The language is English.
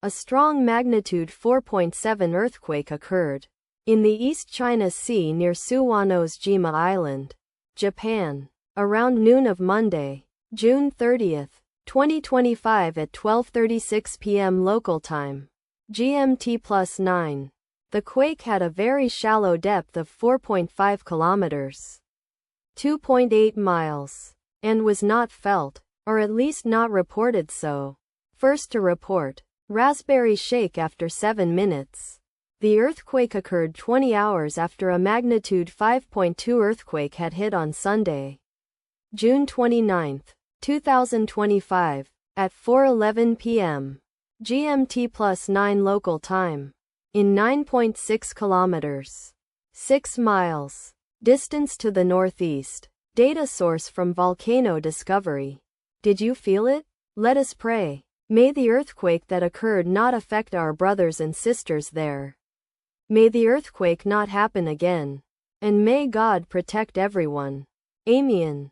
A strong magnitude 4.7 earthquake occurred in the East China Sea near Suwano's Jima Island, Japan, around noon of Monday, June 30, 2025 at 12:36 p.m. local time, GMT +9. The quake had a very shallow depth of 4.5 kilometers, 2.8 miles, and was not felt, or at least not reported so. First to report, Raspberry Shake after 7 minutes. The earthquake occurred 20 hours after a magnitude 5.2 earthquake had hit on Sunday, June 29, 2025, at 4:11 p.m. GMT +9 local time, in 9.6 kilometers, 6 miles, distance to the northeast. Data source from Volcano Discovery. Did you feel it? Let us pray. May the earthquake that occurred not affect our brothers and sisters there. May the earthquake not happen again. And may God protect everyone. Amen.